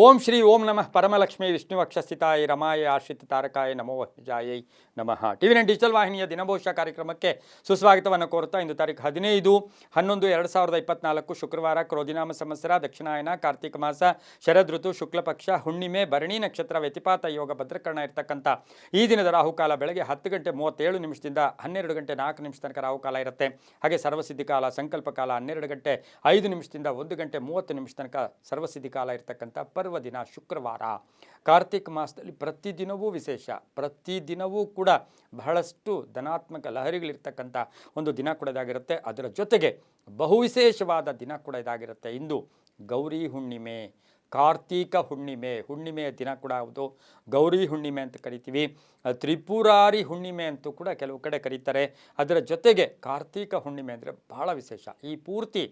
ಓಂ ಶ್ರೀ ಓಂ ನಮಃ ಪರಮಲಕ್ಷ್ಮೀ ವಿಷ್ಣುವಕ್ಷಸ್ಥಿತಾಯ ರಮಾಯ ಆಶ್ರಿತ ತಾರಕಾಯ ನಮೋ ಜಾಯೈ ನಮಃ. ಟಿವಿ9 ಡಿಜಿಟಲ್ ವಾಹಿನಿಯ ದಿನಭವಿಷ್ಯ ಕಾರ್ಯಕ್ರಮಕ್ಕೆ ಸುಸ್ವಾಗತವನ್ನು ಕೋರುತ್ತಾ ಇಂದು ತಾರೀಕು 15/11/2024 ಶುಕ್ರವಾರ ಕ್ರೋಧಿನಾಮ ಸಂವತ್ಸರ ದಕ್ಷಿಣಾಯನ ಕಾರ್ತಿಕ ಮಾಸ ಶರದ್ ಋತು ಶುಕ್ಲ ಪಕ್ಷ ಹುಣ್ಣಿಮೆ ಭರಣಿ ನಕ್ಷತ್ರ ವ್ಯತಿಪಾತ ಯೋಗ ಭದ್ರಕರಣ ಇರತಕ್ಕಂಥ ಈ ದಿನದ ರಾಹುಕಾಲ ಬೆಳಗ್ಗೆ 10:37 12:04 ತನಕ ರಾಹುಕಾಲ ಇರುತ್ತೆ. ಹಾಗೆ ಸರ್ವಸಿದ್ಧಿ ಕಾಲ ಸಂಕಲ್ಪ ಕಾಲ 12:05 1:30 ತನಕ ಸರ್ವಸಿದ್ಧಿ ಕಾಲ ಇರತಕ್ಕಂಥ ಪರ್ವ ದಿನ ಶುಕ್ರವಾರ. ಕಾರ್ತಿಕ ಮಾಸದಲ್ಲಿ ಪ್ರತಿದಿನವೂ ವಿಶೇಷ, ಪ್ರತಿದಿನವೂ ಕೂಡ ಬಹಳಷ್ಟು ಧನಾತ್ಮಕ ಲಹರಿಗಳಿರ್ತಕ್ಕಂಥ ಒಂದು ದಿನ ಕೂಡ ಇದಾಗಿರುತ್ತೆ. ಅದರ ಜೊತೆಗೆ ಬಹು ವಿಶೇಷವಾದ ದಿನ ಕೂಡ ಇದಾಗಿರುತ್ತೆ. ಇಂದು ಗೌರಿ ಹುಣ್ಣಿಮೆ, ಕಾರ್ತೀಕ ಹುಣ್ಣಿಮೆಯ ದಿನ ಕೂಡ ಹೌದು. ಗೌರಿ ಹುಣ್ಣಿಮೆ ಅಂತ ಕರಿತೀವಿ, ತ್ರಿಪುರಾರಿ ಹುಣ್ಣಿಮೆ ಅಂತೂ ಕೂಡ ಕೆಲವು ಕಡೆ ಕರೀತಾರೆ. ಅದರ ಜೊತೆಗೆ ಕಾರ್ತೀಕ ಹುಣ್ಣಿಮೆ ಅಂದರೆ ಬಹಳ ವಿಶೇಷ. ಈ ಪೂರ್ತಿ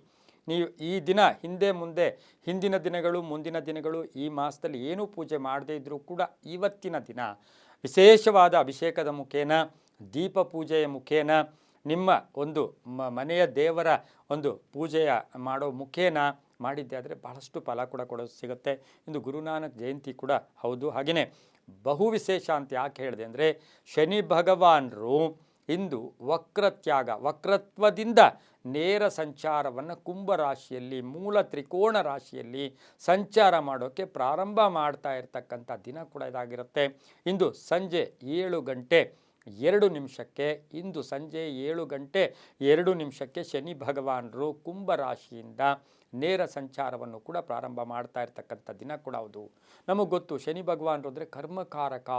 ನೀವು ಈ ದಿನ ಹಿಂದಿನ ದಿನಗಳು ಮುಂದಿನ ದಿನಗಳು ಈ ಮಾಸದಲ್ಲಿ ಏನೂ ಪೂಜೆ ಮಾಡದೇ ಇದ್ದರೂ ಕೂಡ ಇವತ್ತಿನ ದಿನ ವಿಶೇಷವಾದ ಅಭಿಷೇಕದ ಮುಖೇನ, ದೀಪ ಪೂಜೆಯ ಮುಖೇನ, ನಿಮ್ಮ ಒಂದು ಮನೆಯ ದೇವರ ಒಂದು ಪೂಜೆಯ ಮಾಡೋ ಮುಖೇನ ಮಾಡಿದ್ದೆ ಆದರೆ ಬಹಳಷ್ಟು ಫಲ ಕೂಡ ಸಿಗುತ್ತೆ. ಇಂದು ಗುರುನಾನಕ್ ಜಯಂತಿ ಕೂಡ ಹೌದು. ಹಾಗೆಯೇ ಬಹು ವಿಶೇಷ ಅಂತ ಯಾಕೆ ಹೇಳಿದೆ ಅಂದರೆ, ಶನಿ ಭಗವಾನರು ಇಂದು ವಕ್ರತ್ವದಿಂದ ನೇರ ಸಂಚಾರವನ್ನು ಕುಂಭರಾಶಿಯಲ್ಲಿ ಮೂಲ ತ್ರಿಕೋಣ ರಾಶಿಯಲ್ಲಿ ಸಂಚಾರ ಮಾಡೋಕ್ಕೆ ಪ್ರಾರಂಭ ಮಾಡ್ತಾ ಇರತಕ್ಕಂಥ ದಿನ ಕೂಡ ಇದಾಗಿರುತ್ತೆ. ಇಂದು ಸಂಜೆ 7:02 ಇಂದು ಸಂಜೆ 7:02 ಶನಿ ಭಗವಾನರು ಕುಂಭರಾಶಿಯಿಂದ ನೇರ ಸಂಚಾರವನ್ನು ಕೂಡ ಪ್ರಾರಂಭ ಮಾಡ್ತಾ ಇರ್ತಕ್ಕಂಥ ದಿನ ಕೂಡ ಹೌದು. ನಮಗೆ ಗೊತ್ತು ಶನಿ ಭಗವಾನರು ಅಂದರೆ ಕರ್ಮಕಾರಕ.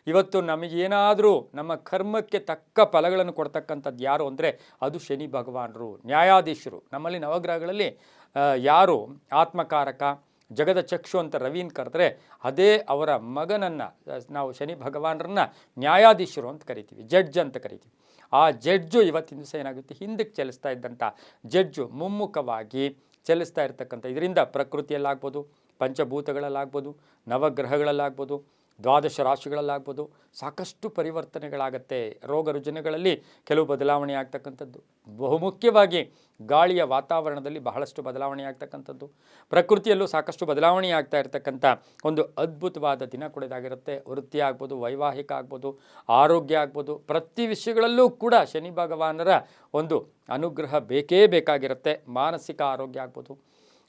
ಇವತ್ತು ನಮಗೇನಾದರೂ ನಮ್ಮ ಕರ್ಮಕ್ಕೆ ತಕ್ಕ ಫಲಗಳನ್ನು ಕೊಡ್ತಕ್ಕಂಥದ್ದು ಯಾರು ಅಂದರೆ ಅದು ಶನಿ ಭಗವಾನರು, ನ್ಯಾಯಾಧೀಶರು. ನಮ್ಮಲ್ಲಿ ನವಗ್ರಹಗಳಲ್ಲಿ ಯಾರು ಆತ್ಮಕಾರಕ, ಜಗದ ಚಕ್ಷು ಅಂತ ರವೀನ್ ಕರೆದ್ರೆ ಅದೇ ಅವರ ಮಗನನ್ನು ನಾವು ಶನಿ ಭಗವಾನರನ್ನ ನ್ಯಾಯಾಧೀಶರು ಅಂತ ಕರಿತೀವಿ, ಜಡ್ಜ್ ಅಂತ ಕರಿತೀವಿ. ಆ ಜಡ್ಜು ಇವತ್ತಿನ ದಿವಸ ಏನಾಗುತ್ತೆ, ಹಿಂದಕ್ಕೆ ಚಲಿಸ್ತಾ ಇದ್ದಂಥ ಜಡ್ಜು ಮುಮ್ಮುಖವಾಗಿ ಚಲಿಸ್ತಾ ಇರ್ತಕ್ಕಂಥ ಇದರಿಂದ ಪ್ರಕೃತಿಯಲ್ಲಾಗ್ಬೋದು, ಪಂಚಭೂತಗಳಲ್ಲಾಗ್ಬೋದು, ನವಗ್ರಹಗಳಲ್ಲಾಗ್ಬೋದು, ದ್ವಾದಶ ರಾಶಿಗಳಲ್ಲಾಗ್ಬೋದು ಸಾಕಷ್ಟು ಪರಿವರ್ತನೆಗಳಾಗತ್ತೆ. ರೋಗ ರುಜಿನಗಳಲ್ಲಿ ಕೆಲವು ಬದಲಾವಣೆ ಆಗ್ತಕ್ಕಂಥದ್ದು, ಬಹುಮುಖ್ಯವಾಗಿ ಗಾಳಿಯ ವಾತಾವರಣದಲ್ಲಿ ಬಹಳಷ್ಟು ಬದಲಾವಣೆ ಆಗ್ತಕ್ಕಂಥದ್ದು, ಪ್ರಕೃತಿಯಲ್ಲೂ ಸಾಕಷ್ಟು ಬದಲಾವಣೆ ಆಗ್ತಾ ಇರತಕ್ಕಂಥ ಒಂದು ಅದ್ಭುತವಾದ ದಿನ ಕೂಡ ಇದಾಗಿರುತ್ತೆ. ವೃತ್ತಿ ಆಗ್ಬೋದು, ವೈವಾಹಿಕ ಆಗ್ಬೋದು, ಆರೋಗ್ಯ ಆಗ್ಬೋದು, ಪ್ರತಿ ವಿಷಯಗಳಲ್ಲೂ ಕೂಡ ಶನಿ ಭಗವಾನರ ಒಂದು ಅನುಗ್ರಹ ಬೇಕೇ ಬೇಕಾಗಿರುತ್ತೆ. ಮಾನಸಿಕ ಆರೋಗ್ಯ ಆಗ್ಬೋದು,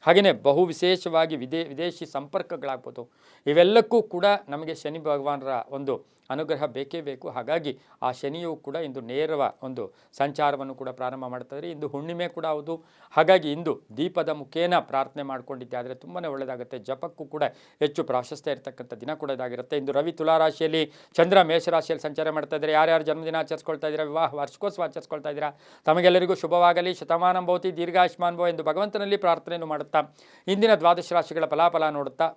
ಹಾಗೆಯೇ ಬಹು ವಿಶೇಷವಾಗಿ ವಿದೇಶಿ ಸಂಪರ್ಕಗಳಾಗ್ಬೋದು, ಇವೆಲ್ಲಕ್ಕೂ ಕೂಡ ನಮಗೆ ಶನಿ ಭಗವಾನರ ಒಂದು ಅನುಗ್ರಹ ಬೇಕೇ ಬೇಕು. ಹಾಗಾಗಿ ಆ ಶನಿಯು ಕೂಡ ಇಂದು ನೇರವ ಒಂದು ಸಂಚಾರವನ್ನು ಕೂಡ ಪ್ರಾರಂಭ ಮಾಡ್ತಾರೆ. ಇಂದು ಹುಣ್ಣಿಮೆ ಕೂಡ ಹೌದು. ಹಾಗಾಗಿ ಇಂದು ದೀಪದ ಮುಖೇನ ಪ್ರಾರ್ಥನೆ ಮಾಡ್ಕೊಂಡಿದ್ದೆ ಆದರೆ ತುಂಬಾ ಒಳ್ಳೆಯದಾಗುತ್ತೆ. ಜಪಕ್ಕೂ ಕೂಡ ಹೆಚ್ಚು ಪ್ರಾಶಸ್ತ್ಯ ಇರತಕ್ಕಂಥ ದಿನ ಕೂಡ ಇದಾಗಿರುತ್ತೆ. ಇಂದು ರವಿ ತುಲಾರಾಶಿಯಲ್ಲಿ, ಚಂದ್ರ ಮೇಷರಾಶಿಯಲ್ಲಿ ಸಂಚಾರ ಮಾಡ್ತಾ ಇದ್ದಾರೆ. ಯಾರ್ಯಾರು ಜನ್ಮದಿನ ಆಚರಿಸ್ಕೊಳ್ತಾ ಇದ್ದೀರಾ, ವಿವಾಹ ವಾರ್ಷಿಕೋತ್ಸವ ಆಚರಿಸ್ಕೊಳ್ತಾ ಇದ್ದೀರಾ, ತಮಗೆಲ್ಲರಿಗೂ ಶುಭವಾಗಲಿ, ಶತಮಾನಂ ಭವತಿ, ದೀರ್ಘಾಯುಷ್ಮಾನ್ ಭವ ಎಂದು ಭಗವಂತನಲ್ಲಿ ಪ್ರಾರ್ಥನೆಯನ್ನು ಮಾಡುತ್ತಾ ಇಂದಿನ ದ್ವಾದಶ ರಾಶಿಗಳ ಫಲಾಫಲ ನೋಡುತ್ತಾ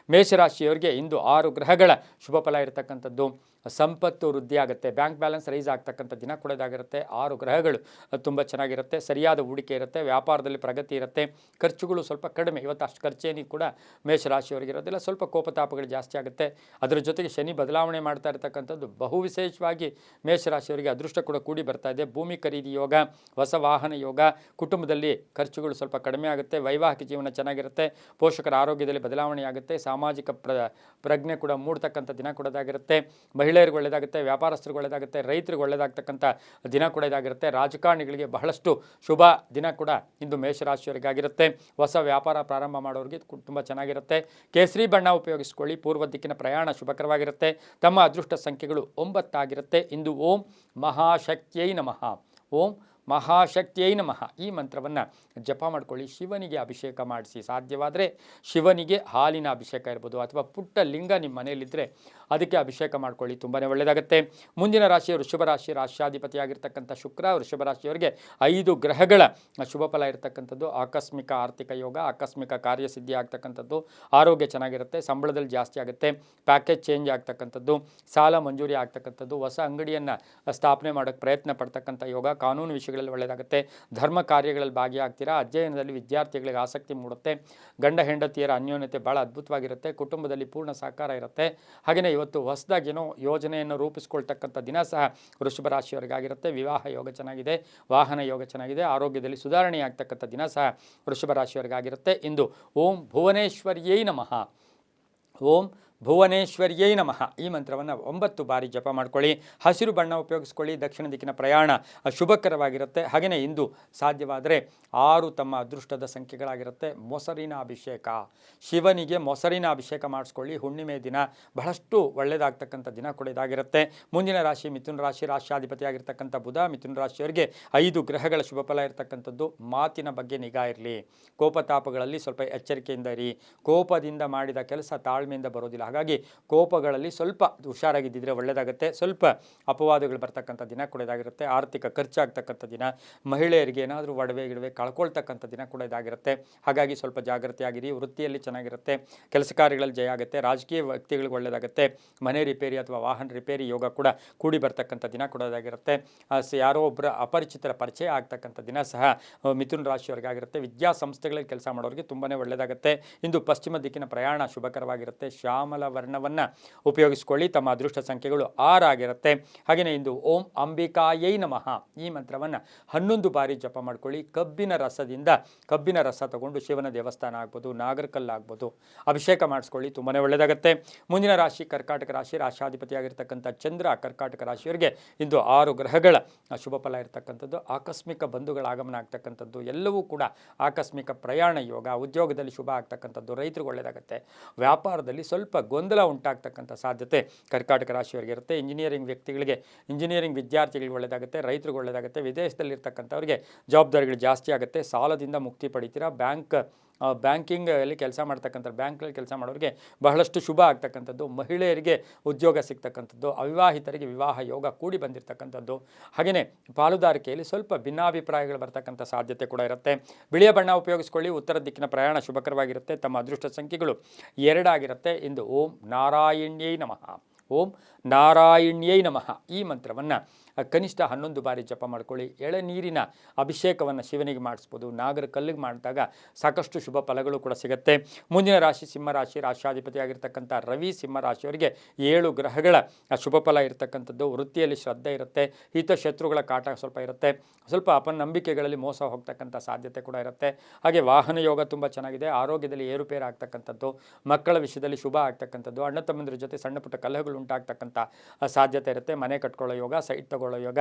ಮೇಷರಾಶಿಯವರಿಗೆ ಇಂದು 6 ಗ್ರಹಗಳ ಶುಭ ಫಲ ಇರತಕ್ಕಂಥದ್ದು. ಸಂಪತ್ತು ವೃದ್ಧಿ ಆಗುತ್ತೆ, ಬ್ಯಾಂಕ್ ಬ್ಯಾಲೆನ್ಸ್ ರೈಸ್ ಆಗ್ತಕ್ಕಂಥ ದಿನ ಕೂಡ ಇದಾಗಿರುತ್ತೆ. 6 ಗ್ರಹಗಳು ತುಂಬ ಚೆನ್ನಾಗಿರುತ್ತೆ. ಸರಿಯಾದ ಹೂಡಿಕೆ ಇರುತ್ತೆ, ವ್ಯಾಪಾರದಲ್ಲಿ ಪ್ರಗತಿ ಇರುತ್ತೆ, ಖರ್ಚುಗಳು ಸ್ವಲ್ಪ ಕಡಿಮೆ. ಇವತ್ತು ಅಷ್ಟು ಖರ್ಚೇನಿಗೆ ಕೂಡ ಮೇಷರಾಶಿಯವರಿಗೆ ಇರೋದಿಲ್ಲ, ಸ್ವಲ್ಪ ಕೋಪತಾಪಗಳು ಜಾಸ್ತಿ ಆಗುತ್ತೆ. ಅದರ ಜೊತೆಗೆ ಶನಿ ಬದಲಾವಣೆ ಮಾಡ್ತಾ ಇರತಕ್ಕಂಥದ್ದು ಬಹು ವಿಶೇಷವಾಗಿ ಮೇಷರಾಶಿಯವರಿಗೆ ಅದೃಷ್ಟ ಕೂಡ ಕೂಡಿ ಬರ್ತಾ ಇದೆ. ಭೂಮಿ ಖರೀದಿ ಯೋಗ, ಹೊಸ ವಾಹನ ಯೋಗ, ಕುಟುಂಬದಲ್ಲಿ ಖರ್ಚುಗಳು ಸ್ವಲ್ಪ ಕಡಿಮೆ ಆಗುತ್ತೆ, ವೈವಾಹಿಕ ಜೀವನ ಚೆನ್ನಾಗಿರುತ್ತೆ, ಪೋಷಕರ ಆರೋಗ್ಯದಲ್ಲಿ ಬದಲಾವಣೆ ಆಗುತ್ತೆ, ಸಾಮಾಜಿಕ ಪ್ರಜ್ಞೆ ಕೂಡ ಮೂಡ್ತಕ್ಕಂಥ ದಿನ ಕೂಡ ಇದಾಗಿರುತ್ತೆ. ಮಹಿಳೆಯರಿಗೆ ಒಳ್ಳೆಯದಾಗುತ್ತೆ, ವ್ಯಾಪಾರಸ್ಥರಿಗೆ ಒಳ್ಳೆಯದಾಗುತ್ತೆ, ರೈತರಿಗೆ ಒಳ್ಳೆಯದಾಗ್ತಕ್ಕಂಥ ದಿನ ಕೂಡ ಇದಾಗಿರುತ್ತೆ. ರಾಜಕಾರಣಿಗಳಿಗೆ ಬಹಳಷ್ಟು ಶುಭ ದಿನ ಕೂಡ ಇಂದು ಮೇಷರಾಶಿಯವರಿಗಾಗಿರುತ್ತೆ. ಹೊಸ ವ್ಯಾಪಾರ ಪ್ರಾರಂಭ ಮಾಡೋರಿಗೆ ತುಂಬ ಚೆನ್ನಾಗಿರುತ್ತೆ. ಕೇಸರಿ ಬಣ್ಣ ಉಪಯೋಗಿಸ್ಕೊಳ್ಳಿ. ಪೂರ್ವ ದಿಕ್ಕಿನ ಪ್ರಯಾಣ ಶುಭಕರವಾಗಿರುತ್ತೆ. ತಮ್ಮ ಅದೃಷ್ಟ ಸಂಖ್ಯೆಗಳು 9 ಆಗಿರುತ್ತೆ. ಇಂದು ಓಂ ಮಹಾಶಕ್ತಿಯೈ ನಮಃ, ಓಂ ಮಹಾಶಕ್ತಿಯೈ ನಮಃ ಈ ಮಂತ್ರವನ್ನು ಜಪ ಮಾಡ್ಕೊಳ್ಳಿ. ಶಿವನಿಗೆ ಅಭಿಷೇಕ ಮಾಡಿಸಿ, ಸಾಧ್ಯವಾದರೆ ಶಿವನಿಗೆ ಹಾಲಿನ ಅಭಿಷೇಕ ಇರ್ಬೋದು ಅಥವಾ ಪುಟ್ಟ ಲಿಂಗ ನಿಮ್ಮ ಮನೆಯಲ್ಲಿದ್ದರೆ ಅದಕ್ಕೆ ಅಭಿಷೇಕ ಮಾಡ್ಕೊಳ್ಳಿ, ತುಂಬಾ ಒಳ್ಳೆಯದಾಗುತ್ತೆ. ಮುಂದಿನ ರಾಶಿ ವೃಷಭ ರಾಶಿ, ರಾಶ್ಯಾಧಿಪತಿಯಾಗಿರ್ತಕ್ಕಂಥ ಶುಕ್ರ. ವೃಷಭ ರಾಶಿಯವರಿಗೆ 5 ಗ್ರಹಗಳ ಶುಭ ಫಲ ಇರತಕ್ಕಂಥದ್ದು. ಆಕಸ್ಮಿಕ ಆರ್ಥಿಕ ಯೋಗ, ಆಕಸ್ಮಿಕ ಕಾರ್ಯಸಿದ್ಧಿ ಆಗ್ತಕ್ಕಂಥದ್ದು, ಆರೋಗ್ಯ ಚೆನ್ನಾಗಿರುತ್ತೆ, ಸಂಬಳದಲ್ಲಿ ಜಾಸ್ತಿ ಆಗುತ್ತೆ, ಪ್ಯಾಕೇಜ್ ಚೇಂಜ್ ಆಗ್ತಕ್ಕಂಥದ್ದು, ಸಾಲ ಮಂಜೂರಿ ಆಗ್ತಕ್ಕಂಥದ್ದು, ಹೊಸ ಅಂಗಡಿಯನ್ನು ಸ್ಥಾಪನೆ ಮಾಡೋಕ್ಕೆ ಪ್ರಯತ್ನ ಪಡ್ತಕ್ಕಂಥ ಯೋಗ, ಕಾನೂನು ವಿಷಯ ವಿಷಯಗಳಲ್ಲಿ ಒಳ್ಳೆಯದಾಗುತ್ತೆ. ಧರ್ಮ ಕಾರ್ಯಗಳಲ್ಲಿ ಭಾಗಿಯಾಗ್ತೀರಾ. ಅಧ್ಯಯನದಲ್ಲಿ ವಿದ್ಯಾರ್ಥಿಗಳಿಗೆ ಆಸಕ್ತಿ ಮೂಡುತ್ತೆ. ಗಂಡ ಹೆಂಡತಿಯರ ಅನ್ಯೋನ್ಯತೆ ಭಾಳ ಅದ್ಭುತವಾಗಿರುತ್ತೆ. ಕುಟುಂಬದಲ್ಲಿ ಪೂರ್ಣ ಸಹಕಾರ ಇರುತ್ತೆ. ಹಾಗೆಯೇ ಇವತ್ತು ಹೊಸದಾಗೇನೋ ಯೋಜನೆಯನ್ನು ರೂಪಿಸ್ಕೊಳ್ತಕ್ಕಂಥ ದಿನ ಸಹ ವೃಷಭ ರಾಶಿಯವರಿಗಾಗಿರುತ್ತೆ. ವಿವಾಹ ಯೋಗ ಚೆನ್ನಾಗಿದೆ, ವಾಹನ ಯೋಗ ಚೆನ್ನಾಗಿದೆ, ಆರೋಗ್ಯದಲ್ಲಿ ಸುಧಾರಣೆ ಆಗ್ತಕ್ಕಂಥ ದಿನ ಸಹ ವೃಷಭ ರಾಶಿಯವರಿಗಾಗಿರುತ್ತೆ. ಇಂದು ಓಂ ಭುವನೇಶ್ವರ್ಯೈ ನಮಃ, ಓಂ ಭುವನೇಶ್ವರ್ಯೈ ನಮಃ ಈ ಮಂತ್ರವನ್ನು 9 ಬಾರಿ ಜಪ ಮಾಡ್ಕೊಳ್ಳಿ. ಹಸಿರು ಬಣ್ಣ ಉಪಯೋಗಿಸ್ಕೊಳ್ಳಿ. ದಕ್ಷಿಣ ದಿಕ್ಕಿನ ಪ್ರಯಾಣ ಶುಭಕರವಾಗಿರುತ್ತೆ. ಹಾಗೆಯೇ ಇಂದು ಸಾಧ್ಯವಾದರೆ 6 ತಮ್ಮ ಅದೃಷ್ಟದ ಸಂಖ್ಯೆಗಳಾಗಿರುತ್ತೆ. ಮೊಸರಿನ ಅಭಿಷೇಕ, ಶಿವನಿಗೆ ಮೊಸರಿನ ಅಭಿಷೇಕ ಮಾಡಿಸ್ಕೊಳ್ಳಿ. ಹುಣ್ಣಿಮೆ ದಿನ ಬಹಳಷ್ಟು ಒಳ್ಳೆಯದಾಗ್ತಕ್ಕಂಥ ದಿನ ಕೂಡ ಇದಾಗಿರುತ್ತೆ. ಮುಂದಿನ ರಾಶಿ ಮಿಥುನ ರಾಶಿ. ರಾಶ್ಯಾಧಿಪತಿ ಆಗಿರ್ತಕ್ಕಂಥ ಬುಧ. ಮಿಥುನ ರಾಶಿಯವರಿಗೆ 5 ಗ್ರಹಗಳ ಶುಭ ಫಲ ಇರತಕ್ಕಂಥದ್ದು. ಮಾತಿನ ಬಗ್ಗೆ ನಿಗಾ ಇರಲಿ. ಕೋಪತಾಪಗಳಲ್ಲಿ ಸ್ವಲ್ಪ ಎಚ್ಚರಿಕೆಯಿಂದ ಇರಿ. ಕೋಪದಿಂದ ಮಾಡಿದ ಕೆಲಸ ತಾಳ್ಮೆಯಿಂದ ಬರೋದಿಲ್ಲ. ಹಾಗಾಗಿ ಕೋಪಗಳಲ್ಲಿ ಸ್ವಲ್ಪ ಹುಷಾರಾಗಿದ್ದಿದ್ರೆ ಒಳ್ಳೆಯದಾಗುತ್ತೆ. ಸ್ವಲ್ಪ ಅಪವಾದಗಳು ಬರ್ತಕ್ಕಂಥ ದಿನ ಕೂಡ ಇದಾಗಿರುತ್ತೆ. ಆರ್ಥಿಕ ಖರ್ಚಾಗ್ತಕ್ಕಂಥ ದಿನ, ಮಹಿಳೆಯರಿಗೆ ಏನಾದರೂ ಗಿಡವೆ ಕಳ್ಕೊಳ್ತಕ್ಕಂಥ ದಿನ ಕೂಡ ಇದಾಗಿರುತ್ತೆ. ಹಾಗಾಗಿ ಸ್ವಲ್ಪ ಜಾಗೃತಿಯಾಗಿರಿ. ವೃತ್ತಿಯಲ್ಲಿ ಚೆನ್ನಾಗಿರುತ್ತೆ. ಕೆಲಸ ಕಾರ್ಯಗಳಲ್ಲಿ ಜಯ ಆಗುತ್ತೆ. ರಾಜಕೀಯ ವ್ಯಕ್ತಿಗಳಿಗೆ ಒಳ್ಳೆಯದಾಗುತ್ತೆ. ಮನೆ ರಿಪೇರಿ ಅಥವಾ ವಾಹನ ರಿಪೇರಿ ಯೋಗ ಕೂಡ ಕೂಡಿ ಬರ್ತಕ್ಕಂಥ ದಿನ ಕೂಡ ಇದಾಗಿರುತ್ತೆ. ಯಾರೋ ಒಬ್ಬರ ಅಪರಿಚಿತರ ಪರಿಚಯ ಆಗ್ತಕ್ಕಂಥ ದಿನ ಸಹ ಮಿಥುನ ರಾಶಿಯವರಿಗಾಗಿರುತ್ತೆ. ವಿದ್ಯಾಸಂಸ್ಥೆಗಳಲ್ಲಿ ಕೆಲಸ ಮಾಡೋರಿಗೆ ತುಂಬಾ ಒಳ್ಳೆಯದಾಗುತ್ತೆ. ಇಂದು ಪಶ್ಚಿಮ ದಿಕ್ಕಿನ ಪ್ರಯಾಣ ಶುಭಕರವಾಗಿರುತ್ತೆ. ಶ್ಯಾಮಲ ವರ್ಣವನ್ನು ಉಪಯೋಗಿಸಿಕೊಳ್ಳಿ. ತಮ್ಮ ಅದೃಷ್ಟ ಸಂಖ್ಯೆಗಳು 6 ಆಗಿರುತ್ತೆ. ಹಾಗೆಯೇ ಇಂದು ಓಂ ಅಂಬಿಕಾಯೈ ನಮಃ ಈ ಮಂತ್ರವನ್ನು 11 ಬಾರಿ ಜಪ ಮಾಡ್ಕೊಳ್ಳಿ. ಕಬ್ಬಿನ ರಸ ತಗೊಂಡು ಶಿವನ ದೇವಸ್ಥಾನ ಆಗ್ಬೋದು, ನಾಗರಕಲ್ಲು ಆಗ್ಬೋದು, ಅಭಿಷೇಕ ಮಾಡಿಸ್ಕೊಳ್ಳಿ. ತುಂಬಾ ಒಳ್ಳೆಯದಾಗುತ್ತೆ. ಮುಂದಿನ ರಾಶಿ ಕರ್ಕಾಟಕ ರಾಶಿ. ರಾಶಾಧಿಪತಿ ಆಗಿರ್ತಕ್ಕಂಥ ಚಂದ್ರ ಕರ್ಕಾಟಕ ರಾಶಿಯವರಿಗೆ ಇಂದು 6 ಗ್ರಹಗಳ ಶುಭ ಫಲ ಇರತಕ್ಕಂಥದ್ದು. ಆಕಸ್ಮಿಕ ಬಂಧುಗಳ ಆಗಮನ ಆಗ್ತಕ್ಕಂಥದ್ದು, ಎಲ್ಲವೂ ಕೂಡ ಆಕಸ್ಮಿಕ ಪ್ರಯಾಣ ಯೋಗ. ಉದ್ಯೋಗದಲ್ಲಿ ಶುಭ ಆಗ್ತಕ್ಕಂಥದ್ದು. ರೈತರಿಗೆ ಒಳ್ಳೆಯದಾಗುತ್ತೆ. ವ್ಯಾಪಾರದಲ್ಲಿ ಸ್ವಲ್ಪ ಗೊಂದಲ ಉಂಟಾಗ್ತಕ್ಕಂಥ ಸಾಧ್ಯತೆ ಕರ್ಕಾಟಕ ರಾಶಿಯವರಿಗೆ ಇರುತ್ತೆ. ಇಂಜಿನಿಯರಿಂಗ್ ವಿದ್ಯಾರ್ಥಿಗಳಿಗೆ ಒಳ್ಳೆಯದಾಗುತ್ತೆ. ರೈತರಿಗೆ ಒಳ್ಳೆಯದಾಗುತ್ತೆ. ವಿದೇಶದಲ್ಲಿರ್ತಕ್ಕಂಥವ್ರಿಗೆ ಜವಾಬ್ದಾರಿಗಳು ಜಾಸ್ತಿ ಆಗುತ್ತೆ. ಸಾಲದಿಂದ ಮುಕ್ತಿ ಪಡಿತೀರಾ. ಬ್ಯಾಂಕಿಂಗಲ್ಲಿ ಕೆಲಸ ಮಾಡ್ತಕ್ಕಂಥ ಬ್ಯಾಂಕಲ್ಲಿ ಕೆಲಸ ಮಾಡೋರಿಗೆ ಬಹಳಷ್ಟು ಶುಭ ಆಗ್ತಕ್ಕಂಥದ್ದು. ಮಹಿಳೆಯರಿಗೆ ಉದ್ಯೋಗ ಸಿಗ್ತಕ್ಕಂಥದ್ದು. ಅವಿವಾಹಿತರಿಗೆ ವಿವಾಹ ಯೋಗ ಕೂಡಿ ಬಂದಿರತಕ್ಕಂಥದ್ದು. ಹಾಗೆಯೇ ಪಾಲುದಾರಿಕೆಯಲ್ಲಿ ಸ್ವಲ್ಪ ಭಿನ್ನಾಭಿಪ್ರಾಯಗಳು ಬರ್ತಕ್ಕಂಥ ಸಾಧ್ಯತೆ ಕೂಡ ಇರುತ್ತೆ. ಬಿಳಿಯ ಬಣ್ಣ ಉಪಯೋಗಿಸ್ಕೊಳ್ಳಿ. ಉತ್ತರ ದಿಕ್ಕಿನ ಪ್ರಯಾಣ ಶುಭಕರವಾಗಿರುತ್ತೆ. ತಮ್ಮ ಅದೃಷ್ಟ ಸಂಖ್ಯೆಗಳು 2 ಆಗಿರುತ್ತೆ. ಇಂದು ಓಂ ನಾರಾಯಣ್ಯೈ ನಮಃ, ಓಂ ನಾರಾಯಣ್ಯೈ ನಮಃ ಈ ಮಂತ್ರವನ್ನು ಕನಿಷ್ಠ 11 ಬಾರಿ ಜಪ ಮಾಡ್ಕೊಳ್ಳಿ. ಎಳನೀರಿನ ಅಭಿಷೇಕವನ್ನು ಶಿವನಿಗೆ ಮಾಡಿಸ್ಬೋದು. ನಾಗರ ಕಲ್ಲಿಗೆ ಮಾಡಿದಾಗ ಸಾಕಷ್ಟು ಶುಭ ಫಲಗಳು ಕೂಡ ಸಿಗುತ್ತೆ. ಮುಂದಿನ ರಾಶಿ ಸಿಂಹರಾಶಿ. ರಾಶ್ಯಾಧಿಪತಿ ಆಗಿರ್ತಕ್ಕಂಥ ರವಿ ಸಿಂಹರಾಶಿಯವರಿಗೆ 7 ಗ್ರಹಗಳ ಶುಭ ಫಲ ಇರತಕ್ಕಂಥದ್ದು. ವೃತ್ತಿಯಲ್ಲಿ ಶ್ರದ್ಧೆ ಇರುತ್ತೆ. ಹಿತಶತ್ರುಗಳ ಕಾಟ ಸ್ವಲ್ಪ ಇರುತ್ತೆ. ಸ್ವಲ್ಪ ಅಪನಂಬಿಕೆಗಳಲ್ಲಿ ಮೋಸ ಹೋಗ್ತಕ್ಕಂಥ ಸಾಧ್ಯತೆ ಕೂಡ ಇರುತ್ತೆ. ಹಾಗೆ ವಾಹನ ಯೋಗ ತುಂಬ ಚೆನ್ನಾಗಿದೆ. ಆರೋಗ್ಯದಲ್ಲಿ ಏರುಪೇರು ಆಗ್ತಕ್ಕಂಥದ್ದು. ಮಕ್ಕಳ ವಿಷಯದಲ್ಲಿ ಶುಭ ಆಗ್ತಕ್ಕಂಥದ್ದು. ಅಣ್ಣ ತಮ್ಮಂದಿರ ಜೊತೆ ಸಣ್ಣ ಪುಟ್ಟ ಕಲಹಗಳು ಉಂಟಾಗ್ತಕ್ಕಂಥ ಸಾಧ್ಯತೆ ಇರುತ್ತೆ. ಮನೆ ಕಟ್ಕೊಳ್ಳೋ ಯೋಗ, ಸೈಟ್ ತಗೊಳ್ಳೋ ಯೋಗ,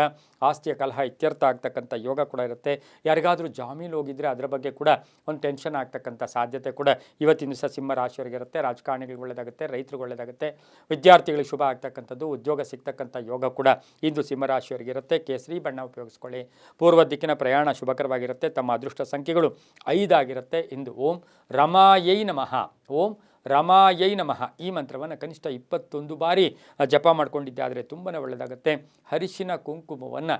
ಆಸ್ತಿಯ ಕಲಹ ಇತ್ಯರ್ಥ ಆಗ್ತಕ್ಕಂಥ ಯೋಗ ಕೂಡ ಇರುತ್ತೆ. ಯಾರಿಗಾದರೂ ಜಾಮೀನು ಹೋಗಿದ್ರೆ ಅದರ ಬಗ್ಗೆ ಕೂಡ ಒಂದು ಟೆನ್ಷನ್ ಆಗ್ತಕ್ಕಂಥ ಸಾಧ್ಯತೆ ಕೂಡ ಇವತ್ತಿನ ದಿವಸ ಸಿಂಹ ರಾಶಿಯವರಿಗೆ ಇರುತ್ತೆ. ರಾಜಕಾರಣಿಗಳಿಗೆ ಒಳ್ಳೆಯದಾಗುತ್ತೆ. ರೈತರಿಗೆ ಒಳ್ಳೆಯದಾಗುತ್ತೆ. ವಿದ್ಯಾರ್ಥಿಗಳಿಗೆ ಶುಭ ಆಗ್ತಕ್ಕಂಥದ್ದು. ಉದ್ಯೋಗ ಸಿಗ್ತಕ್ಕಂಥ ಯೋಗ ಕೂಡ ಇಂದು ಸಿಂಹ ರಾಶಿಯವರಿಗೆ ಇರುತ್ತೆ. ಕೇಸರಿ ಬಣ್ಣ ಉಪಯೋಗಿಸ್ಕೊಳ್ಳಿ. ಪೂರ್ವ ದಿಕ್ಕಿನ ಪ್ರಯಾಣ ಶುಭಕರವಾಗಿರುತ್ತೆ. ತಮ್ಮ ಅದೃಷ್ಟ ಸಂಖ್ಯೆಗಳು 5 ಆಗಿರುತ್ತೆ. ಇಂದು ಓಂ ರಮಾಯೈ ನಮಃ, ಓಂ ರಮಾಯೈ ನಮಃ ಈ ಮಂತ್ರವನ್ನು ಕನಿಷ್ಠ 21 ಬಾರಿ ಜಪ ಮಾಡ್ಕೊಂಡಿದ್ದಾದರೆ ತುಂಬಾ ಒಳ್ಳೆಯದಾಗುತ್ತೆ. ಅರಿಶಿನ ಕುಂಕುಮವನ್ನು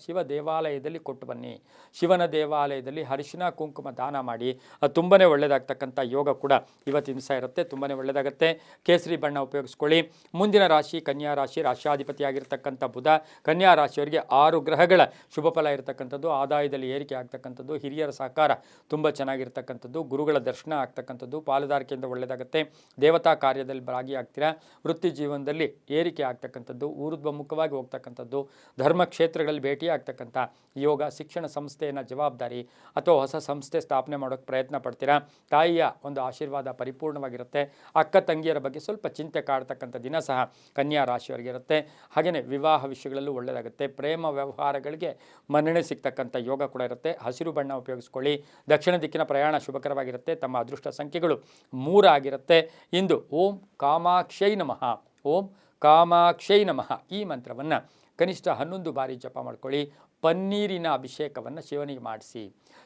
ಶಿವ ದೇವಾಲಯದಲ್ಲಿ ಕೊಟ್ಟು ಬನ್ನಿ. ಶಿವನ ದೇವಾಲಯದಲ್ಲಿ ಅರಿಶಿನ ಕುಂಕುಮ ದಾನ ಮಾಡಿ. ತುಂಬಾ ಒಳ್ಳೆಯದಾಗ್ತಕ್ಕಂಥ ಯೋಗ ಕೂಡ ಇವತ್ತಿನ ದಿವಸ ಇರುತ್ತೆ. ತುಂಬಾ ಒಳ್ಳೆಯದಾಗುತ್ತೆ. ಕೇಸರಿ ಬಣ್ಣ ಉಪಯೋಗಿಸ್ಕೊಳ್ಳಿ. ಮುಂದಿನ ರಾಶಿ ಕನ್ಯಾ ರಾಶಿ. ರಾಶ್ಯಾಧಿಪತಿಯಾಗಿರ್ತಕ್ಕಂಥ ಬುಧ. ಕನ್ಯಾ ರಾಶಿಯವರಿಗೆ 6 ಗ್ರಹಗಳ ಶುಭ ಫಲ ಇರತಕ್ಕಂಥದ್ದು. ಆದಾಯದಲ್ಲಿ ಏರಿಕೆ ಆಗ್ತಕ್ಕಂಥದ್ದು. ಹಿರಿಯರ ಸಹಕಾರ ತುಂಬ ಚೆನ್ನಾಗಿರ್ತಕ್ಕಂಥದ್ದು. ಗುರುಗಳ ದರ್ಶನ ಆಗ್ತಕ್ಕಂಥದ್ದು. ಪಾಲುದಾರಿಕೆಯಿಂದ ಒಳ್ಳೆಯದಾಗುತ್ತೆ. ದೇವತಾ ಕಾರ್ಯದಲ್ಲಿ ಭಾಗಿಯಾಗ್ತೀರಾ. ವೃತ್ತಿ ಜೀವನದಲ್ಲಿ ಏರಿಕೆ ಆಗ್ತಕ್ಕಂಥದ್ದು. ಊರ್ಧ್ವಮುಖವಾಗಿ ಹೋಗ್ತಕ್ಕಂಥದ್ದು. ಧರ್ಮ ಕ್ಷೇತ್ರಗಳಲ್ಲಿ ಭೇಟಿ ಆಗ್ತಕ್ಕಂಥ ಯೋಗ. ಶಿಕ್ಷಣ ಸಂಸ್ಥೆಯನ್ನು ಜವಾಬ್ದಾರಿ ಅಥವಾ ಹೊಸ ಸಂಸ್ಥೆ ಸ್ಥಾಪನೆ ಮಾಡೋಕ್ಕೆ ಪ್ರಯತ್ನ ಪಡ್ತೀರಾ. ತಾಯಿಯ ಒಂದು ಆಶೀರ್ವಾದ ಪರಿಪೂರ್ಣವಾಗಿರುತ್ತೆ. ಅಕ್ಕ ತಂಗಿಯರ ಬಗ್ಗೆ ಸ್ವಲ್ಪ ಚಿಂತೆ ಕಾಡ್ತಕ್ಕಂಥ ದಿನ ಸಹ ಕನ್ಯಾ ರಾಶಿಯವರಿಗೆ ಇರುತ್ತೆ. ಹಾಗೆಯೇ ವಿವಾಹ ವಿಷಯಗಳಲ್ಲೂ ಒಳ್ಳೆಯದಾಗುತ್ತೆ. ಪ್ರೇಮ ವ್ಯವಹಾರಗಳಿಗೆ ಮನ್ನಣೆ ಸಿಗ್ತಕ್ಕಂಥ ಯೋಗ ಕೂಡ ಇರುತ್ತೆ. ಹಸಿರು ಬಣ್ಣ ಉಪಯೋಗಿಸ್ಕೊಳ್ಳಿ. ದಕ್ಷಿಣ ದಿಕ್ಕಿನ ಪ್ರಯಾಣ ಶುಭಕರವಾಗಿರುತ್ತೆ. ತಮ್ಮ ಅದೃಷ್ಟ ಸಂಖ್ಯೆಗಳು 3 ಆಗಿರುತ್ತೆ. ಇಂದು ಓಂ ಕಾಮಾಕ್ಷೈ ನಮಃ, ಓಂ ಕಾಮಾಕ್ಷೈ ನಮಃ ಈ ಮಂತ್ರವನ್ನು ಕನಿಷ್ಠ 11 ಬಾರಿ ಜಪ ಮಾಡ್ಕೊಳ್ಳಿ. ಪನ್ನೀರಿನ ಅಭಿಷೇಕವನ್ನು ಶಿವನಿಗೆ ಮಾಡಿಸಿ.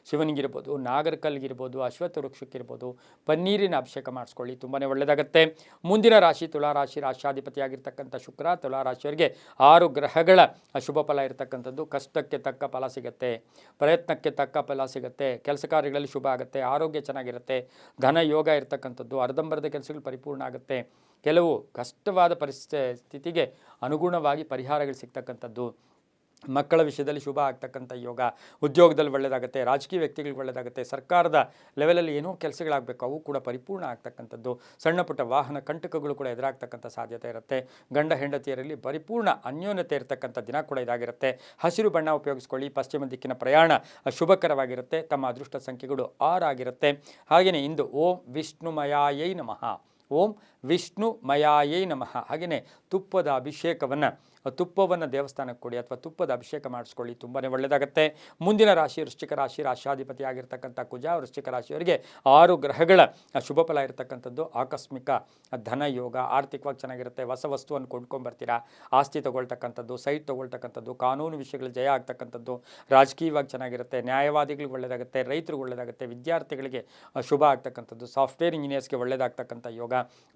ಶಿವನಿಗಿರ್ಬೋದು, ನಾಗರಕಲ್ಲಿಗಿರ್ಬೋದು, ಅಶ್ವತ್ಥ ವೃಕ್ಷಕ್ಕಿರ್ಬೋದು, ಪನ್ನೀರಿನ ಅಭಿಷೇಕ ಮಾಡಿಸ್ಕೊಳ್ಳಿ. ತುಂಬಾ ಒಳ್ಳೆಯದಾಗುತ್ತೆ. ಮುಂದಿನ ರಾಶಿ ತುಲಾರಾಶಿ. ರಾಶ್ಯಾಧಿಪತಿಯಾಗಿರ್ತಕ್ಕಂಥ ಶುಕ್ರ. ತುಲಾರಾಶಿಯವರಿಗೆ 6 ಗ್ರಹಗಳ ಶುಭ ಫಲ ಇರತಕ್ಕಂಥದ್ದು. ಕಷ್ಟಕ್ಕೆ ತಕ್ಕ ಫಲ ಸಿಗುತ್ತೆ. ಪ್ರಯತ್ನಕ್ಕೆ ತಕ್ಕ ಫಲ ಸಿಗುತ್ತೆ. ಕೆಲಸ ಕಾರ್ಯಗಳಲ್ಲಿ ಶುಭ ಆಗುತ್ತೆ. ಆರೋಗ್ಯ ಚೆನ್ನಾಗಿರುತ್ತೆ. ಧನ ಯೋಗ ಇರತಕ್ಕಂಥದ್ದು. ಅರ್ಧಂಬರ್ಧ ಕೆಲಸಗಳು ಪರಿಪೂರ್ಣ ಆಗುತ್ತೆ. ಕೆಲವು ಕಷ್ಟವಾದ ಪರಿಸ್ಥಿತಿಗೆ ಅನುಗುಣವಾಗಿ ಪರಿಹಾರಗಳು ಸಿಗ್ತಕ್ಕಂಥದ್ದು. ಮಕ್ಕಳ ವಿಷಯದಲ್ಲಿ ಶುಭ ಆಗ್ತಕ್ಕಂಥ ಯೋಗ, ಉದ್ಯೋಗದಲ್ಲಿ ಒಳ್ಳೆಯದಾಗುತ್ತೆ, ರಾಜಕೀಯ ವ್ಯಕ್ತಿಗಳಿಗೆ ಒಳ್ಳೆಯದಾಗುತ್ತೆ, ಸರ್ಕಾರದ ಲೆವೆಲಲ್ಲಿ ಏನೋ ಕೆಲಸಗಳಾಗಬೇಕು ಅವು ಕೂಡ ಪರಿಪೂರ್ಣ ಆಗ್ತಕ್ಕಂಥದ್ದು, ಸಣ್ಣ ಪುಟ್ಟ ವಾಹನ ಕಂಟಕಗಳು ಕೂಡ ಎದುರಾಗ್ತಕ್ಕಂಥ ಸಾಧ್ಯತೆ ಇರುತ್ತೆ. ಗಂಡ ಹೆಂಡತಿಯರಲ್ಲಿ ಪರಿಪೂರ್ಣ ಅನ್ಯೋನ್ಯತೆ ಇರತಕ್ಕಂಥ ದಿನ ಕೂಡ ಇದಾಗಿರುತ್ತೆ. ಹಸಿರು ಬಣ್ಣ ಉಪಯೋಗಿಸ್ಕೊಳ್ಳಿ. ಪಶ್ಚಿಮ ದಿಕ್ಕಿನ ಪ್ರಯಾಣ ಶುಭಕರವಾಗಿರುತ್ತೆ. ತಮ್ಮ ಅದೃಷ್ಟ ಸಂಖ್ಯೆಗಳು 6 ಆಗಿರುತ್ತೆ. ಹಾಗೆಯೇ ಇಂದು ಓಂ ವಿಷ್ಣುಮಯಾಯೈ ನಮಃ, ಓಂ ವಿಷ್ಣುಮಯಾಯೈ ನಮಃ. ಹಾಗೆಯೇ ತುಪ್ಪದ ಅಭಿಷೇಕವನ್ನು ದೇವಸ್ಥಾನಕ್ಕೆ ಕೊಡಿ ಅಥವಾ ತುಪ್ಪದ ಅಭಿಷೇಕ ಮಾಡಿಸ್ಕೊಳ್ಳಿ, ತುಂಬಾ ಒಳ್ಳೆಯದಾಗುತ್ತೆ. ಮುಂದಿನ ರಾಶಿ ವೃಶ್ಚಿಕ ರಾಶಿ, ರಾಶಾಧಿಪತಿ ಆಗಿರ್ತಕ್ಕಂಥ ಕುಜ. ವೃಶ್ಚಿಕ ರಾಶಿಯವರಿಗೆ 6 ಗ್ರಹಗಳ ಶುಭ ಫಲ ಇರತಕ್ಕಂಥದ್ದು. ಆಕಸ್ಮಿಕ ಧನ ಯೋಗ, ಆರ್ಥಿಕವಾಗಿ ಚೆನ್ನಾಗಿರುತ್ತೆ. ಹೊಸ ವಸ್ತುವನ್ನು ಕೊಂಡ್ಕೊಂಡ್ಬರ್ತೀರಾ, ಆಸ್ತಿ ತೊಗೊಳ್ತಕ್ಕಂಥದ್ದು, ಸೈಟ್ ತೊಗೊಳ್ತಕ್ಕಂಥದ್ದು, ಕಾನೂನು ವಿಷಯಗಳು ಜಯ ಆಗ್ತಕ್ಕಂಥದ್ದು, ರಾಜಕೀಯವಾಗಿ ಚೆನ್ನಾಗಿರುತ್ತೆ. ನ್ಯಾಯವಾದಿಗಳಿಗೆ ಒಳ್ಳೆಯದಾಗುತ್ತೆ, ರೈತರಿಗೆ ಒಳ್ಳೆಯದಾಗುತ್ತೆ, ವಿದ್ಯಾರ್ಥಿಗಳಿಗೆ ಶುಭ ಆಗ್ತಕ್ಕಂಥದ್ದು, ಸಾಫ್ಟ್ವೇರ್ ಇಂಜಿನಿಯರ್ಸ್ಗೆ ಒಳ್ಳೆಯದಾಗ್ತಕ್ಕಂಥ ಯೋಗ,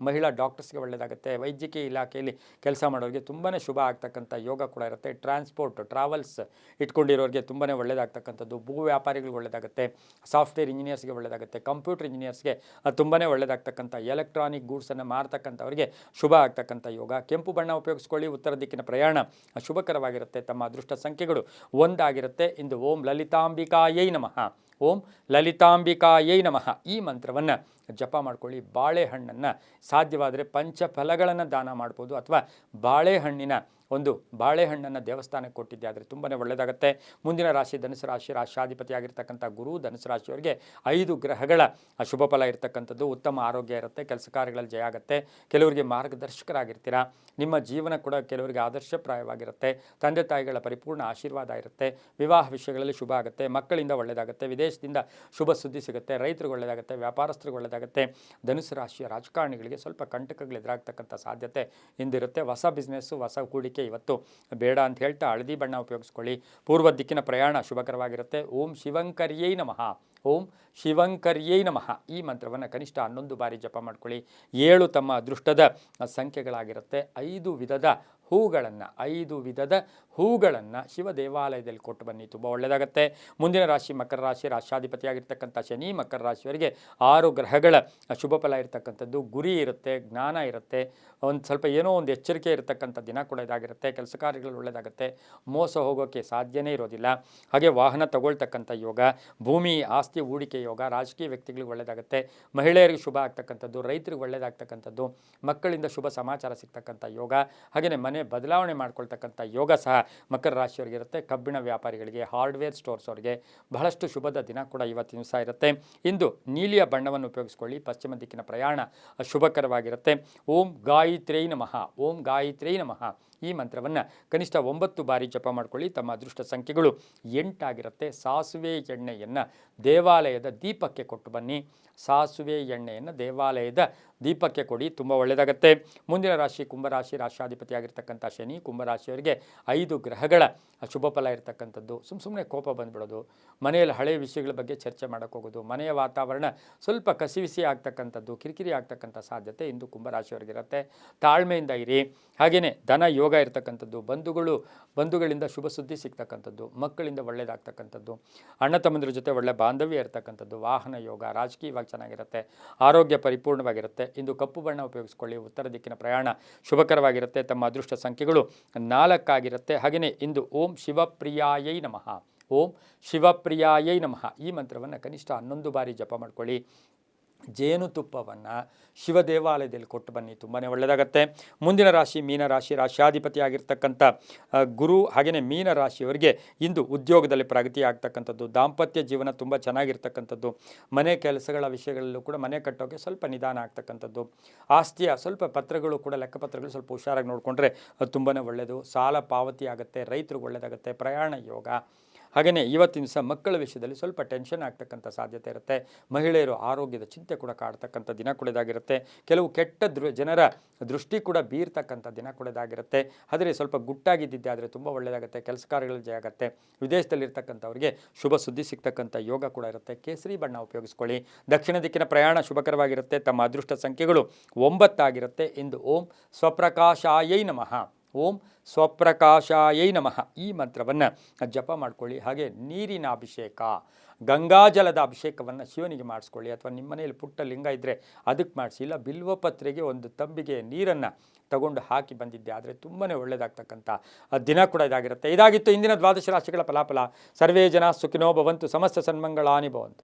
ಮಹಿಳಾ ಡಾಕ್ಟರ್ಸ್ಗೆ ಒಳ್ಳೆಯದಾಗುತ್ತೆ, ವೈದ್ಯಕೀಯ ಇಲಾಖೆಯಲ್ಲಿ ಕೆಲಸ ಮಾಡೋರಿಗೆ ತುಂಬಾ ಶುಭ ಆಗ್ತಕ್ಕಂಥ ಯೋಗ ಕೂಡ ಇರುತ್ತೆ. ಟ್ರಾವೆಲ್ಸ್ ಇಟ್ಕೊಂಡಿರೋರಿಗೆ ತುಂಬಾ ಒಳ್ಳೆಯದಾಗ್ತಕ್ಕಂಥದ್ದು, ಭೂ ವ್ಯಾಪಾರಿಗಳಿಗೆ ಒಳ್ಳೆಯದಾಗುತ್ತೆ, ಸಾಫ್ಟ್ವೇರ್ ಇಂಜಿನಿಯರ್ಸ್ಗೆ ಒಳ್ಳೆಯದಾಗುತ್ತೆ, ಕಂಪ್ಯೂಟರ್ ಇಂಜಿನಿಯರ್ಸ್ಗೆ ತುಂಬಾ ಒಳ್ಳೆಯದಾಗ್ತಕ್ಕಂಥ, ಎಲೆಕ್ಟ್ರಾನಿಕ್ ಗೂಡ್ಸನ್ನು ಮಾರ್ತಕ್ಕಂಥವರಿಗೆ ಶುಭ ಆಗ್ತಕ್ಕಂಥ ಯೋಗ. ಕೆಂಪು ಬಣ್ಣ ಉಪಯೋಗಿಸ್ಕೊಳ್ಳಿ. ಉತ್ತರ ದಿಕ್ಕಿನ ಪ್ರಯಾಣ ಶುಭಕರವಾಗಿರುತ್ತೆ. ತಮ್ಮ ಅದೃಷ್ಟ ಸಂಖ್ಯೆಗಳು 1 ಆಗಿರುತ್ತೆ. ಇಂದು ಓಂ ಲಲಿತಾಂಬಿಕಾಯೈ ನಮಃ, ಓಂ ಲಲಿತಾಂಬಿಕಾಯೈ ನಮಃ ಈ ಮಂತ್ರವನ್ನು ಜಪ ಮಾಡ್ಕೊಳ್ಳಿ. ಬಾಳೆಹಣ್ಣನ್ನು ಸಾಧ್ಯವಾದರೆ ಪಂಚಫಲಗಳನ್ನು ದಾನ ಮಾಡ್ಬೋದು, ಅಥವಾ ಬಾಳೆಹಣ್ಣನ್ನು ದೇವಸ್ಥಾನಕ್ಕೆ ಕೊಟ್ಟಿದ್ದೆ ಆದರೆ ತುಂಬಾ ಒಳ್ಳೆಯದಾಗುತ್ತೆ. ಮುಂದಿನ ರಾಶಿ ಧನುಸು ರಾಶಿ, ರಾಶಾಧಿಪತಿ ಆಗಿರ್ತಕ್ಕಂಥ ಗುರು. ಧನುಸು ರಾಶಿಯವರಿಗೆ 5 ಗ್ರಹಗಳ ಶುಭ ಫಲ ಇರತಕ್ಕಂಥದ್ದು. ಉತ್ತಮ ಆರೋಗ್ಯ ಇರುತ್ತೆ, ಕೆಲಸ ಕಾರ್ಯಗಳಲ್ಲಿ ಜಯ ಆಗುತ್ತೆ, ಕೆಲವರಿಗೆ ಮಾರ್ಗದರ್ಶಕರಾಗಿರ್ತೀರಾ, ನಿಮ್ಮ ಜೀವನ ಕೂಡ ಕೆಲವರಿಗೆ ಆದರ್ಶಪ್ರಾಯವಾಗಿರುತ್ತೆ, ತಂದೆ ತಾಯಿಗಳ ಪರಿಪೂರ್ಣ ಆಶೀರ್ವಾದ ಇರುತ್ತೆ, ವಿವಾಹ ವಿಷಯಗಳಲ್ಲಿ ಶುಭ ಆಗುತ್ತೆ, ಮಕ್ಕಳಿಂದ ಒಳ್ಳೆಯದಾಗುತ್ತೆ, ವಿದೇಶದಿಂದ ಶುಭ ಸುದ್ದಿ ಸಿಗುತ್ತೆ, ರೈತರಿಗೆ ಒಳ್ಳೆಯದಾಗುತ್ತೆ, ವ್ಯಾಪಾರಸ್ಥರಿಗೆ ಒಳ್ಳೆಯದಾಗುತ್ತೆ. ಧನುಸು ರಾಶಿಯ ರಾಜಕಾರಣಿಗಳಿಗೆ ಸ್ವಲ್ಪ ಕಂಟಕಗಳು ಎದುರಾಗ್ತಕ್ಕಂಥ ಸಾಧ್ಯತೆ ಇಂದಿರುತ್ತೆ. ಹೊಸ ಬಿಸ್ನೆಸ್ಸು, ಹೊಸ ಹೂಡಿಕೆ ಇವತ್ತು ಬೇಡ ಅಂತ ಹೇಳ್ತಾ ಹಳದಿ ಬಣ್ಣ ಉಪಯೋಗಿಸ್ಕೊಳ್ಳಿ. ಪೂರ್ವ ದಿಕ್ಕಿನ ಪ್ರಯಾಣ ಶುಭಕರವಾಗಿರುತ್ತೆ. ಓಂ ಶಿವಂಕರ್ಯೈ ನಮಃ, ಓಂ ಶಿವಂಕರ್ಯೈ ನಮಃ ಈ ಮಂತ್ರವನ್ನು ಕನಿಷ್ಠ 11 ಬಾರಿ ಜಪ ಮಾಡ್ಕೊಳ್ಳಿ. 7 ತಮ್ಮ ಅದೃಷ್ಟದ ಸಂಖ್ಯೆಗಳಾಗಿರುತ್ತೆ. 5 ವಿಧದ ಹೂಗಳನ್ನು ಶಿವ ದೇವಾಲಯದಲ್ಲಿ ಕೊಟ್ಟು ಬನ್ನಿ, ತುಂಬ ಒಳ್ಳೆಯದಾಗುತ್ತೆ. ಮುಂದಿನ ರಾಶಿ ಮಕರ ರಾಶಿ, ರಾಶಾಧಿಪತಿಯಾಗಿರ್ತಕ್ಕಂಥ ಶನಿ. ಮಕರ ರಾಶಿಯವರಿಗೆ 6 ಗ್ರಹಗಳ ಶುಭ ಫಲ ಇರತಕ್ಕಂಥದ್ದು. ಗುರಿ ಇರುತ್ತೆ, ಜ್ಞಾನ ಇರುತ್ತೆ, ಒಂದು ಸ್ವಲ್ಪ ಏನೋ ಒಂದು ಎಚ್ಚರಿಕೆ ಇರತಕ್ಕಂಥ ದಿನ ಕೂಡ ಇದಾಗಿರುತ್ತೆ. ಕೆಲಸ ಕಾರ್ಯಗಳು ಒಳ್ಳೆಯದಾಗುತ್ತೆ, ಮೋಸ ಹೋಗೋಕ್ಕೆ ಸಾಧ್ಯನೇ ಇರೋದಿಲ್ಲ. ಹಾಗೆ ವಾಹನ ತಗೊಳ್ತಕ್ಕಂಥ ಯೋಗ, ಭೂಮಿ ಆಸ್ತಿ ಹೂಡಿಕೆ ಯೋಗ, ರಾಜಕೀಯ ವ್ಯಕ್ತಿಗಳಿಗೆ ಒಳ್ಳೆಯದಾಗುತ್ತೆ, ಮಹಿಳೆಯರಿಗೆ ಶುಭ ಆಗ್ತಕ್ಕಂಥದ್ದು, ರೈತರಿಗೆ ಒಳ್ಳೆಯದಾಗ್ತಕ್ಕಂಥದ್ದು, ಮಕ್ಕಳಿಂದ ಶುಭ ಸಮಾಚಾರ ಸಿಗ್ತಕ್ಕಂಥ ಯೋಗ, ಹಾಗೆಯೇ ಮನೆ ಬದಲಾವಣೆ ಮಾಡ್ಕೊಳ್ತಕ್ಕಂಥ ಯೋಗ ಸಹ ಮಕರ ರಾಶಿಯವರಿಗೆ ಇರುತ್ತೆ. ಕಬ್ಬಿಣ ವ್ಯಾಪಾರಿಗಳಿಗೆ, ಹಾರ್ಡ್ವೇರ್ ಸ್ಟೋರ್ಸ್ ಅವರಿಗೆ ಬಹಳಷ್ಟು ಶುಭದ ದಿನ ಕೂಡ ಇವತ್ತಿನ ದಿವಸ ಇರುತ್ತೆ. ಇಂದು ನೀಲಿಯ ಬಣ್ಣವನ್ನು ಉಪಯೋಗಿಸ್ಕೊಳ್ಳಿ. ಪಶ್ಚಿಮ ದಿಕ್ಕಿನ ಪ್ರಯಾಣ ಶುಭಕರವಾಗಿರುತ್ತೆ. ಓಂ ಗಾಯತ್ರ್ಯೈ ನಮಃ, ಓಂ ಗಾಯತ್ರ್ಯೈ ನಮಃ ಈ ಮಂತ್ರವನ್ನು ಕನಿಷ್ಠ 9 ಬಾರಿ ಜಪ ಮಾಡ್ಕೊಳ್ಳಿ. ತಮ್ಮ ಅದೃಷ್ಟ ಸಂಖ್ಯೆಗಳು 8 ಆಗಿರುತ್ತೆ. ಸಾಸುವೆ ಎಣ್ಣೆಯನ್ನು ದೇವಾಲಯದ ದೀಪಕ್ಕೆ ಕೊಟ್ಟು ಬನ್ನಿ. ಸಾಸುವೆ ಎಣ್ಣೆಯನ್ನು ದೇವಾಲಯದ ದೀಪಕ್ಕೆ ಕೊಡಿ, ತುಂಬ ಒಳ್ಳೆಯದಾಗುತ್ತೆ. ಮುಂದಿನ ರಾಶಿ ಕುಂಭರಾಶಿ, ರಾಶಾಧಿಪತಿಯಾಗಿರ್ತಕ್ಕಂಥ ಶನಿ. ಕುಂಭರಾಶಿಯವರಿಗೆ 5 ಗ್ರಹಗಳ ಶುಭ ಫಲ ಇರತಕ್ಕಂಥದ್ದು. ಸುಮ್ಮನೆ ಕೋಪ ಬಂದುಬಿಡೋದು, ಮನೆಯಲ್ಲಿ ಹಳೆಯ ವಿಷಯಗಳ ಬಗ್ಗೆ ಚರ್ಚೆ ಮಾಡೋಕ್ಕೆ ಹೋಗೋದು, ಮನೆಯ ವಾತಾವರಣ ಸ್ವಲ್ಪ ಕಸಿವಿಸಿ ಆಗ್ತಕ್ಕಂಥದ್ದು, ಕಿರಿಕಿರಿ ಆಗ್ತಕ್ಕಂಥ ಸಾಧ್ಯತೆ ಇಂದು ಕುಂಭರಾಶಿಯವರಿಗಿರುತ್ತೆ. ತಾಳ್ಮೆಯಿಂದ ಇರಿ. ಹಾಗೆಯೇ ಧನ ಯೋಗ ಇರತಕ್ಕಂಥದ್ದು, ಬಂಧುಗಳಿಂದ ಶುಭ ಸುದ್ದಿ ಸಿಗ್ತಕ್ಕಂಥದ್ದು, ಮಕ್ಕಳಿಂದ ಒಳ್ಳೆಯದಾಗ್ತಕ್ಕಂಥದ್ದು, ಅಣ್ಣ ತಮ್ಮಂದಿರ ಜೊತೆ ಒಳ್ಳೆ ಬಾಂಧವ್ಯ ಇರತಕ್ಕಂಥದ್ದು, ವಾಹನ ಯೋಗ, ರಾಜಕೀಯವಾಗಿ ಚೆನ್ನಾಗಿರುತ್ತೆ, ಆರೋಗ್ಯ ಪರಿಪೂರ್ಣವಾಗಿರುತ್ತೆ. ಇಂದು ಕಪ್ಪು ಬಣ್ಣ ಉಪಯೋಗಿಸ್ಕೊಳ್ಳಿ. ಉತ್ತರ ದಿಕ್ಕಿನ ಪ್ರಯಾಣ ಶುಭಕರವಾಗಿರುತ್ತೆ. ತಮ್ಮ ಅದೃಷ್ಟ ಸಂಖ್ಯೆಗಳು 4 ಆಗಿರುತ್ತೆ. ಹಾಗೆಯೇ ಇಂದು ಓಂ ಶಿವಪ್ರಿಯಾಯೈ ನಮಃ, ಓಂ ಶಿವಪ್ರಿಯಾಯೈ ನಮಃ ಈ ಮಂತ್ರವನ್ನು ಕನಿಷ್ಠ 11 ಬಾರಿ ಜಪ ಮಾಡ್ಕೊಳ್ಳಿ. ಜೇನುತುಪ್ಪವನ್ನು ಶಿವ ದೇವಾಲಯದಲ್ಲಿ ಕೊಟ್ಟು ಬನ್ನಿ, ತುಂಬಾ ಒಳ್ಳೆಯದಾಗತ್ತೆ. ಮುಂದಿನ ರಾಶಿ ಮೀನರಾಶಿ, ರಾಶಿಯಾಧಿಪತಿಯಾಗಿರ್ತಕ್ಕಂಥ ಗುರು. ಹಾಗೆಯೇ ಮೀನರಾಶಿಯವರಿಗೆ ಇಂದು ಉದ್ಯೋಗದಲ್ಲಿ ಪ್ರಗತಿ ಆಗ್ತಕ್ಕಂಥದ್ದು, ದಾಂಪತ್ಯ ಜೀವನ ತುಂಬ ಚೆನ್ನಾಗಿರ್ತಕ್ಕಂಥದ್ದು, ಮನೆ ಕೆಲಸಗಳ ವಿಷಯಗಳಲ್ಲೂ ಕೂಡ ಮನೆ ಕಟ್ಟೋಕ್ಕೆ ಸ್ವಲ್ಪ ನಿಧಾನ ಆಗ್ತಕ್ಕಂಥದ್ದು, ಆಸ್ತಿಯ ಸ್ವಲ್ಪ ಪತ್ರಗಳು ಕೂಡ ಲೆಕ್ಕಪತ್ರಗಳು ಸ್ವಲ್ಪ ಹುಷಾರಾಗಿ ನೋಡಿಕೊಂಡ್ರೆ ತುಂಬಾ ಒಳ್ಳೆಯದು. ಸಾಲ ಪಾವತಿ ಆಗುತ್ತೆ, ರೈತರಿಗೆ ಒಳ್ಳೆಯದಾಗುತ್ತೆ, ಪ್ರಯಾಣ ಯೋಗ. ಹಾಗೆಯೇ ಇವತ್ತಿನ ದಿವಸ ಮಕ್ಕಳ ವಿಷಯದಲ್ಲಿ ಸ್ವಲ್ಪ ಟೆನ್ಷನ್ ಆಗ್ತಕ್ಕಂಥ ಸಾಧ್ಯತೆ ಇರುತ್ತೆ. ಮಹಿಳೆಯರು ಆರೋಗ್ಯದ ಚಿಂತೆ ಕೂಡ ಕಾಡ್ತಕ್ಕಂಥ ದಿನ ಕೂಡ ಇದಾಗಿರುತ್ತೆ. ಕೆಲವು ಕೆಟ್ಟ ಜನರ ದೃಷ್ಟಿ ಕೂಡ ಬೀರ್ತಕ್ಕಂಥ ದಿನ ಕೂಡ ಇದಾಗಿರುತ್ತೆ. ಆದರೆ ಸ್ವಲ್ಪ ಗುಟ್ಟಾಗಿದ್ದಿದ್ದೆ ಆದರೆ ತುಂಬ ಒಳ್ಳೆಯದಾಗುತ್ತೆ, ಕೆಲಸ ಕಾರ್ಯಗಳಲ್ಲಿ ಜಯ ಆಗುತ್ತೆ. ವಿದೇಶದಲ್ಲಿರ್ತಕ್ಕಂಥವ್ರಿಗೆ ಶುಭ ಸುದ್ದಿ ಸಿಗ್ತಕ್ಕಂಥ ಯೋಗ ಕೂಡ ಇರುತ್ತೆ. ಕೇಸರಿ ಬಣ್ಣ ಉಪಯೋಗಿಸ್ಕೊಳ್ಳಿ. ದಕ್ಷಿಣ ದಿಕ್ಕಿನ ಪ್ರಯಾಣ ಶುಭಕರವಾಗಿರುತ್ತೆ. ತಮ್ಮ ಅದೃಷ್ಟ ಸಂಖ್ಯೆಗಳು 9 ಆಗಿರುತ್ತೆ. ಇಂದು ಓಂ ಸ್ವಪ್ರಕಾಶಾಯೈ ನಮಃ, ಓಂ ಸ್ವಪ್ರಕಾಶಾಯೈ ನಮಃ ಈ ಮಂತ್ರವನ್ನು ಜಪ ಮಾಡ್ಕೊಳ್ಳಿ. ಹಾಗೆ ನೀರಿನ ಅಭಿಷೇಕ, ಗಂಗಾಜಲದ ಅಭಿಷೇಕವನ್ನು ಶಿವನಿಗೆ ಮಾಡಿಸ್ಕೊಳ್ಳಿ, ಅಥವಾ ನಿಮ್ಮ ಮನೆಯಲ್ಲಿ ಪುಟ್ಟ ಲಿಂಗ ಇದ್ದರೆ ಅದಕ್ಕೆ ಮಾಡಿಸಿ, ಇಲ್ಲ ಬಿಲ್ವಪತ್ರೆಗೆ ಒಂದು ತಂಬಿಗೆ ನೀರನ್ನು ತಗೊಂಡು ಹಾಕಿ ಬಂದಿದ್ದೆ ಆದರೆ ತುಂಬಾ ಒಳ್ಳೆಯದಾಗ್ತಕ್ಕಂಥ ದಿನ ಕೂಡ ಇದಾಗಿರುತ್ತೆ. ಇದಾಗಿತ್ತು ಇಂದಿನ ದ್ವಾದಶ ರಾಶಿಗಳ ಫಲಾಫಲ. ಸರ್ವೇ ಜನ ಸುಖಿನೋ ಭವಂತು, ಸಮಸ್ತ ಸನ್ಮಂಗಳಾನಿ ಭವಂತು.